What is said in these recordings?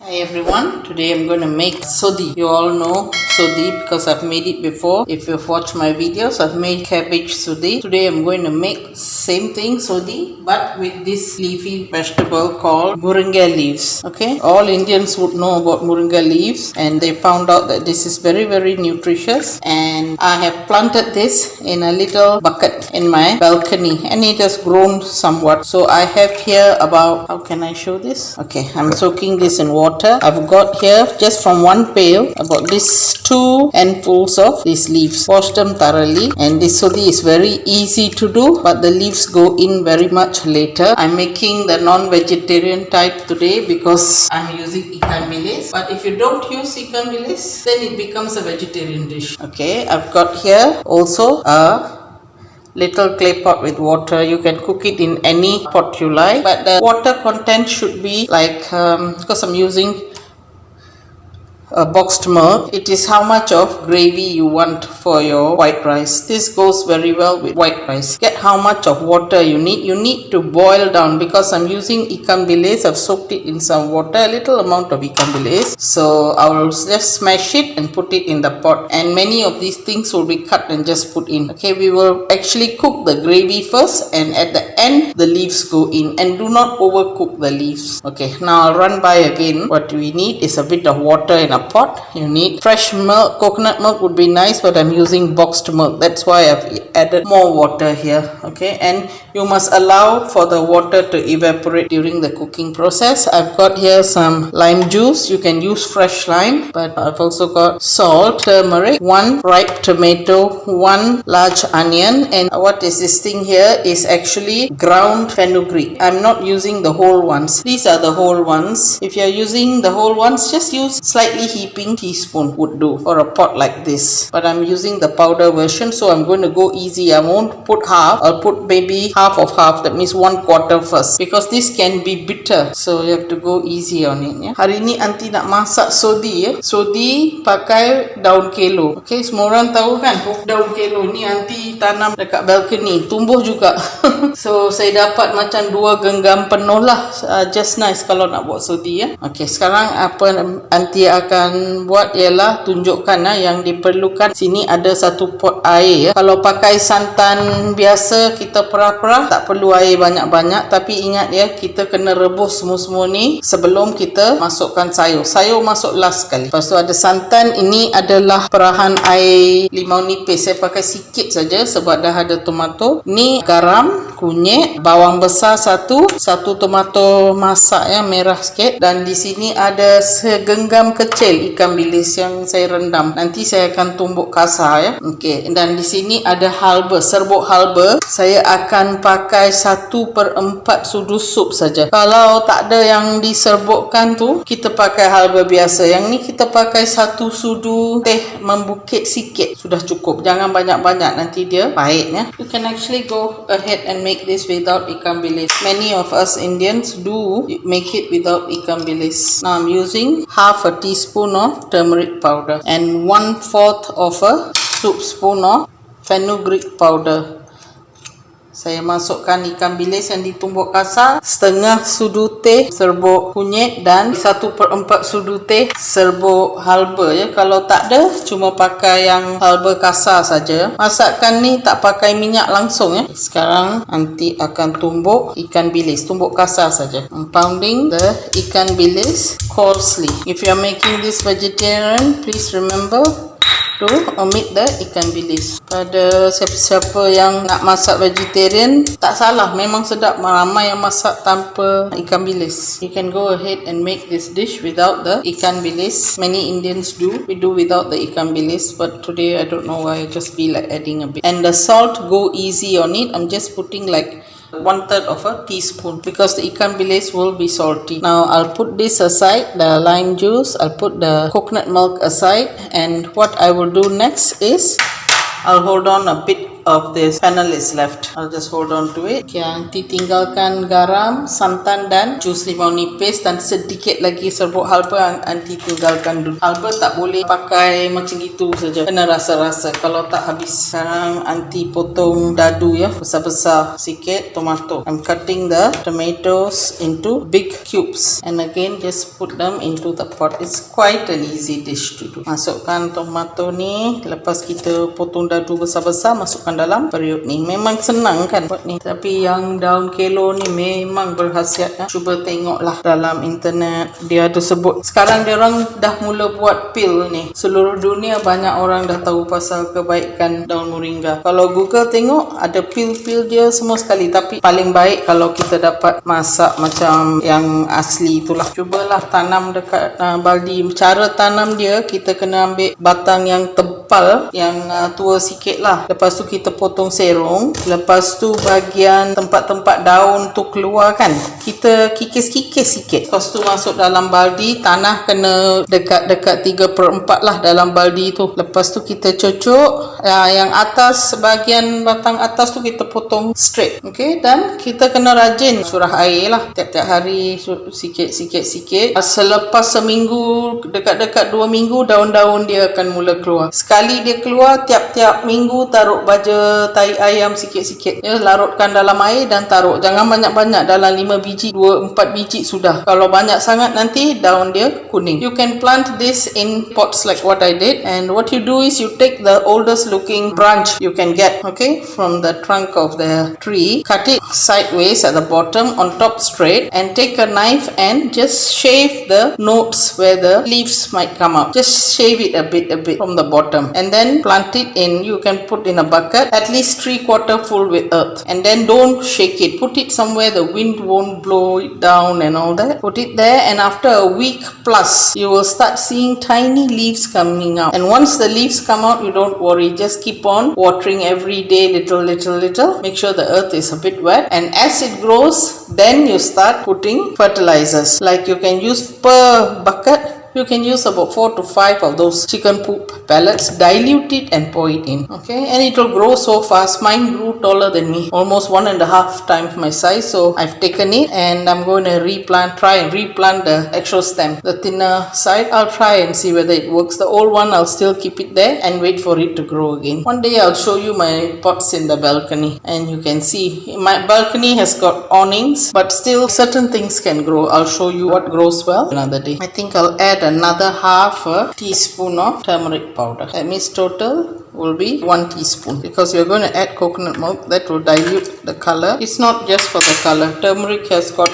Hi everyone, today I'm going to make Sothi. You all know Sothi because I've made it before. If you've watched my videos, I've made cabbage Sothi. Today I'm going to make same thing Sothi but with this leafy vegetable called Muringai leaves. Okay, all Indians would know about Muringai leaves and they found out that this is very nutritious, and I have planted this in a little bucket in my balcony and it has grown somewhat. So I have here about, how can I show this? Okay, I'm soaking this in water. I've got here just from one pail about this 2 handfuls of these leaves. Wash them thoroughly, and this Sothi is very easy to do but the leaves go in very much later. I'm making the non-vegetarian type today because I'm using ikan bilis, but if you don't use ikan bilis then it becomes a vegetarian dish. Okay, I've got here also a little clay pot with water. You can cook it in any pot you like, but the water content should be like because I'm using boxed milk, it is how much of gravy you want for your white rice. This goes very well with white rice. Get how much of water you need. You need to boil down because I'm using ikan bilis. I've soaked it in some water, a little amount of ikan bilis. So I will just smash it and put it in the pot, and many of these things will be cut and just put in. Okay, we will actually cook the gravy first and at the end the leaves go in, and do not overcook the leaves. Okay, now I'll run by again. What we need is a bit of water in a pot. You need fresh milk. Coconut milk would be nice, but I'm using boxed milk. That's why I've added more water here. Okay, and you must allow for the water to evaporate during the cooking process. I've got here some lime juice. You can use fresh lime, but I've also got salt, turmeric, 1 ripe tomato, 1 large onion, and what is this thing here is actually ground fenugreek. I'm not using the whole ones. These are the whole ones. If you're using the whole ones, just use slightly heaping teaspoon would do for a pot like this, but I'm using the powder version, so I'm going to go easy. I won't put half. I'll put maybe half of half, that means 1/4 first, because this can be bitter, so you have to go easy on it. Yeah? Hari ni aunty nak masak Sothi ya. Sothi pakai daun kelor. Okay, semua orang tahu kan daun kelor ni aunty tanam dekat balcony, tumbuh juga. So saya dapat macam 2 genggam penuh lah. Just nice kalau nak buat Sothi ya. Okay, sekarang apa aunty akan buat ialah tunjukkan yang diperlukan. Sini ada 1 pot air ya. Kalau pakai santan biasa kita perah-perah, tak perlu air banyak-banyak, tapi ingat ya, kita kena rebus semua-semua ni sebelum kita masukkan sayur. Sayur masuk last sekali. Lepas tu ada santan. Ini adalah perahan air limau nipis. Saya pakai sikit saja sebab dah ada tomato. Ni garam, kunyit, bawang besar 1 tomato masak ya, merah sikit, dan di sini ada segenggam kecil ikan bilis yang saya rendam. Nanti saya akan tumbuk kasar ya. Okey, dan di sini ada halba, serbuk halba. Saya akan pakai 1/4 sudu sup saja. Kalau tak ada yang diserbukkan tu, kita pakai halba biasa. Yang ni kita pakai 1 sudu teh membukit sikit, sudah cukup. Jangan banyak-banyak, nanti dia pahit ya. You can actually go ahead and make this without ikan bilis. Many of us Indians do make it without ikan bilis. Now I'm using half a teaspoon of turmeric powder and 1/4 of a soup spoon of fenugreek powder. Saya masukkan ikan bilis yang ditumbuk kasar, setengah sudu teh serbuk kunyit, dan 1/4 sudu teh serbuk halba ya. Kalau tak ada, cuma pakai yang halba kasar saja. Masakan ni tak pakai minyak langsung ya. Sekarang nanti akan tumbuk ikan bilis, tumbuk kasar saja. I'm pounding the ikan bilis coarsely. If you are making this vegetarian, please remember to omit the ikan bilis. Pada siapa-siapa yang nak masak vegetarian, tak salah, memang sedap. Ramai yang masak tanpa ikan bilis. You can go ahead and make this dish without the ikan bilis. Many Indians do. We do without the ikan bilis, but today I don't know why, I just feel like adding a bit. And the salt, go easy on it. I'm just putting like 1/3 of a teaspoon because the ikan bilis will be salty. Now I'll put this aside, the lime juice. I'll put the coconut milk aside, and what I will do next is I'll hold on a bit of this panel is left. I'll just hold on to it. Okay, aunty tinggalkan garam, santan dan jus limau nipis dan sedikit lagi serbuk halba. Aunty tinggalkan dulu. Halba tak boleh pakai macam gitu saja. Kena rasa-rasa. Kalau tak habis. Sekarang aunty potong dadu ya, besar-besar sikit tomato. I'm cutting the tomatoes into big cubes and again just put them into the pot. It's quite an easy dish to do. Masukkan tomato ni, lepas kita potong dadu besar-besar, masukkan dalam periuk ni. Memang senang kan buat ni, tapi yang daun kelor ni memang berkhasiat ya. Cuba tengoklah dalam internet, dia ada sebut. Sekarang dia orang dah mula buat pil ni. Seluruh dunia banyak orang dah tahu pasal kebaikan daun moringa. Kalau Google tengok ada pil-pil dia semua sekali, tapi paling baik kalau kita dapat masak macam yang asli itulah. Cubalah tanam dekat baldi. Cara tanam dia, kita kena ambil batang yang tebal, yang tua sikit lah. Lepas tu kita potong serong. Lepas tu bagian tempat-tempat daun tu keluar kan, kita kikis-kikis sikit. Lepas tu masuk dalam baldi. Tanah kena dekat 3/4 lah dalam baldi tu. Lepas tu kita cucuk yang atas, bahagian batang atas tu kita potong straight. Okay, dan kita kena rajin surah air lah tiap-tiap hari, sikit-sikit. Selepas seminggu, dekat-dekat 2 minggu, daun-daun dia akan mula keluar. Sekali dia keluar, tiap-tiap minggu taruh baja tai ayam sikit-sikit ya, larutkan dalam air dan taruh. Jangan banyak-banyak, dalam 5 biji, 2-4 biji sudah. Kalau banyak sangat nanti daun dia kuning. You can plant this in pots like what I did, and what you do is you take the oldest looking branch you can get, okay, from the trunk of the tree, cut it sideways at the bottom, on top straight, and take a knife and just shave the nodes where the leaves might come out. Just shave it a bit from the bottom, and then plant it in. You can put in a bucket at least 3/4 full with earth, and then don't shake it. Put it somewhere the wind won't blow it down and all that. Put it there, and after a week plus you will start seeing tiny leaves coming out. And once the leaves come out, you don't worry, just keep on watering every day, little. Make sure the earth is a bit wet, and as it grows, then you start putting fertilizers. Like you can use per bucket, you can use about 4 to 5 of those chicken poop pellets, dilute it and pour it in. Okay, and it will grow so fast. Mine grew taller than me, almost 1.5 times my size. So I've taken it and I'm going to try and replant the actual stem. The thinner side, I'll try and see whether it works. The old one, I'll still keep it there and wait for it to grow again. One day I'll show you my pots in the balcony, and you can see my balcony has got awnings, but still certain things can grow. I'll show you what grows well another day. I think I'll add another half a teaspoon of turmeric powder. That means total will be 1 teaspoon, because we're going to add coconut milk. That will dilute the color. It's not just for the color. Turmeric has got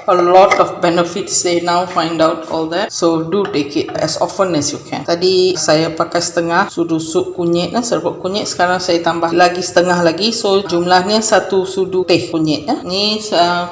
a lot of benefits. They now find out all that, so do take it as often as you can. Tadi saya pakai setengah sudu sup kunyit, serbuk kunyit. Sekarang saya tambah lagi setengah lagi, so jumlahnya 1 sudu teh kunyit. Ni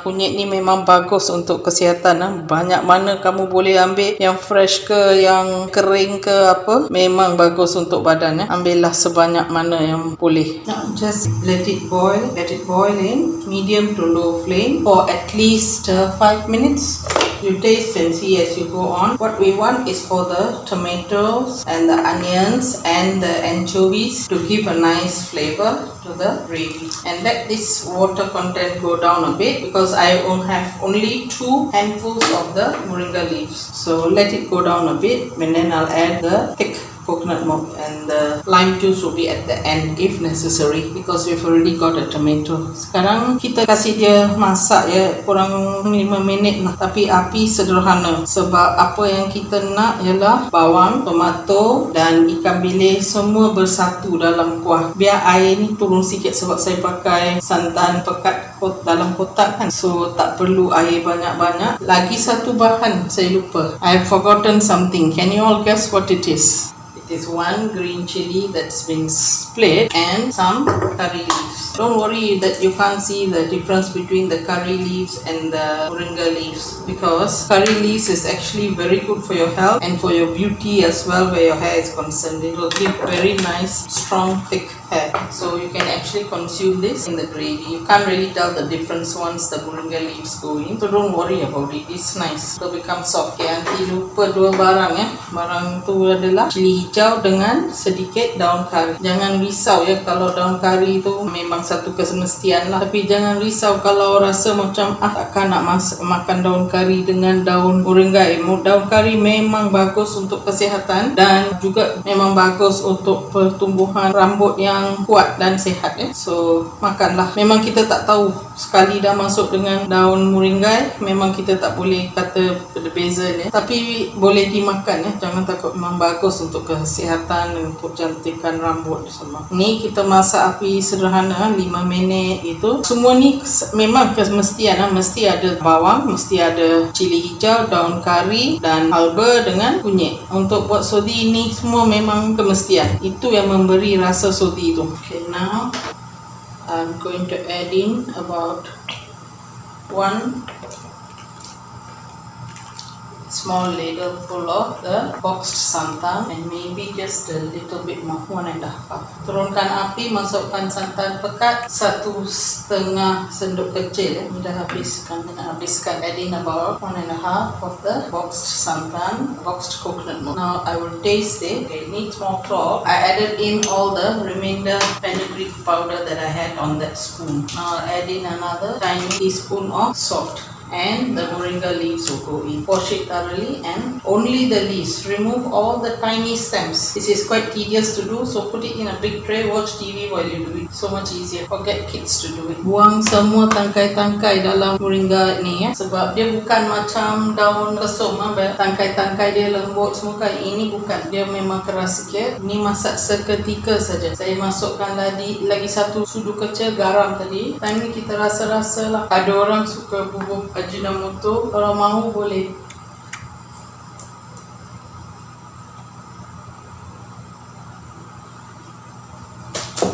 kunyit ni memang bagus untuk kesihatan. Banyak mana kamu boleh ambil, yang fresh ke yang kering ke apa, memang bagus untuk badan. Ambillah sebanyak mana yang boleh. Just let it boil in medium to low flame for at least 5 minutes. You taste and see as you go on. What we want is for the tomatoes and the onions and the anchovies to give a nice flavor to the gravy, and let this water content go down a bit, because I have only 2 handfuls of the moringa leaves. So let it go down a bit, and then I'll add the thick coconut milk, and the lime juice will be at the end if necessary, because we've already got a tomato. Sekarang kita kasih dia masak ya, kurang 5 minit lah, tapi api sederhana, sebab apa yang kita nak ialah bawang, tomato dan ikan bilis semua bersatu dalam kuah. Biar air ni turun sikit, sebab saya pakai santan pekat dalam kotak kan, so tak perlu air banyak-banyak. Lagi satu bahan saya lupa, I've forgotten something. Can you all guess what it is? It is 1 green chilli that's been split and some curry leaves. Don't worry that you can't see the difference between the curry leaves and the moringa leaves, because curry leaves is actually very good for your health and for your beauty as well, where your hair is concerned. It will give very nice, strong, thick have. So you can actually consume this in the gravy. You can't really tell the difference once the muringai leaves go in. So don't worry about it. It's nice. It'll become soft. Okay, nanti lupa dua barang ya. Barang tu adalah cili hijau dengan sedikit daun kari. Jangan risau ya kalau daun kari tu memang satu kesemestian lah. Tapi jangan risau kalau rasa macam takkan nak makan daun kari dengan daun muringai. Daun kari memang bagus untuk kesihatan dan juga memang bagus untuk pertumbuhan rambut yang kuat dan sihat ya. So makanlah. Memang kita tak tahu sekali dah masuk dengan daun muringai, memang kita tak boleh kata berbeza ya. Tapi boleh dimakan ya. Jangan takut, memang bagus untuk kesihatan, untuk cantikan rambut semua. Ni kita masak api sederhana 5 minit itu. Semua ni memang kemestian mesti ada bawang, mesti ada cili hijau, daun kari dan halba dengan kunyit. Untuk buat sothi ini semua memang kemestian. Itu yang memberi rasa sothi itu. Okay, now I'm going to add in about 1 small ladle full of the boxed santan and maybe just a little bit more, 1.5 cup. Turunkan api, masukkan santan pekat 1/2 senduk kecil. Ini dah habiskan. Add in about 1.5 of the boxed santan, boxed coconut milk. Now I will taste it. Okay, it needs more salt. I added in all the remainder fenugreek powder that I had on that spoon. Now I'll add in another tiny teaspoon of salt. And the moringa leaves will go in. Wash it thoroughly and only the leaves. Remove all the tiny stems. This is quite tedious to do, so put it in a big tray. Watch TV while you do it. So much easier. Forget kids to do it. Buang semua tangkai-tangkai dalam moringa ni ya. Sebab dia bukan macam daun kesum. Tangkai-tangkai dia lembut semua kan. Ini bukan. Dia memang keras sikit. Ini masak seketika saja. Saya masukkan lagi 1 sudu kecil garam tadi. Time ni kita rasa-rasa lah. Ada orang suka bubuk ajinomoto, kalau mahu boleh.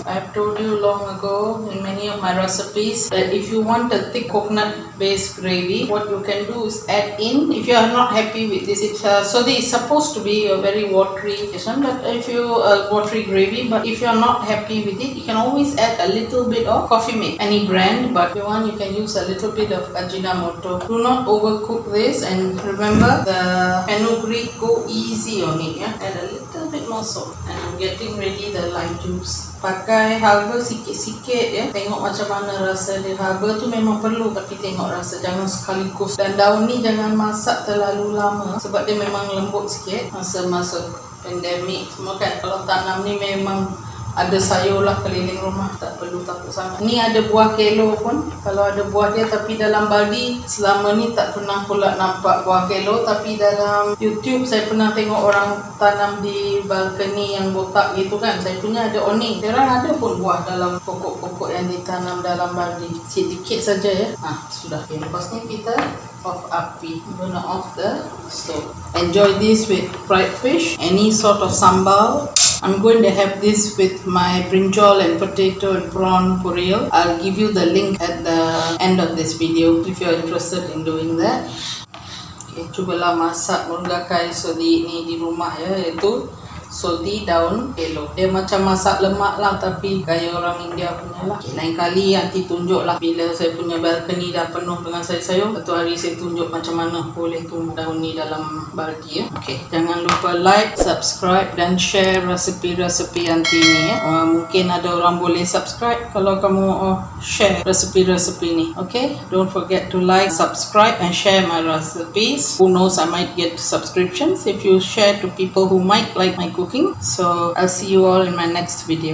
I've told you long ago in many of my recipes that if you want a thick coconut based gravy, what you can do is add in, if you are not happy with this, so this is supposed to be a very watery dish, but if you watery gravy, but if you are not happy with it, you can always add a little bit of coffee mate, any brand, but if you want you can use a little bit of ajinomoto. Do not overcook this, and remember the fenugreek, go easy on it, yeah? Add a little bit more salt, and I'm getting ready the lime juice. Pakai halba sikit-sikit ya. Tengok macam mana rasa dia. Halba tu memang perlu, tapi tengok rasa, jangan sekaligus. Dan daun ni jangan masak terlalu lama sebab dia memang lembut sikit. Masa pandemik semua kan, kalau tanam ni memang ada sayur lah keliling rumah, tak perlu takut sangat. Ni ada buah kelor pun, kalau ada buah dia, tapi dalam baldi selama ni tak pernah pula nampak buah kelor. Tapi dalam YouTube saya pernah tengok orang tanam di balkoni yang botak gitu kan. Saya punya ada oning, orang ada pun buah dalam pokok-pokok yang ditanam dalam baldi. Sedikit saja ya. Sudah. Okay, lepas ni kita off api, gonna off the stove. Enjoy this with fried fish, any sort of sambal. I'm going to have this with my brinjal and potato and prawn poril. I'll give you the link at the end of this video if you're interested in doing that. Okay, cubalah masak muringai sothi ni di rumah ya, iaitu sothi daun kelor. Dia macam masak lemak lah, tapi gaya orang India punya lah. Okay, lain kali nanti tunjuk lah bila saya punya balkoni dah penuh dengan sayur-sayur. Satu hari saya tunjuk macam mana boleh tumbuh daun ni dalam baldi ya. Okay, jangan lupa like, subscribe dan share resepi-resepi nanti ni ya. Mungkin ada orang boleh subscribe kalau kamu share resepi-resepi ni. Okay, don't forget to like, subscribe and share my recipes. Who knows, I might get subscriptions if you share to people who might like my cooking. So I'll see you all in my next video.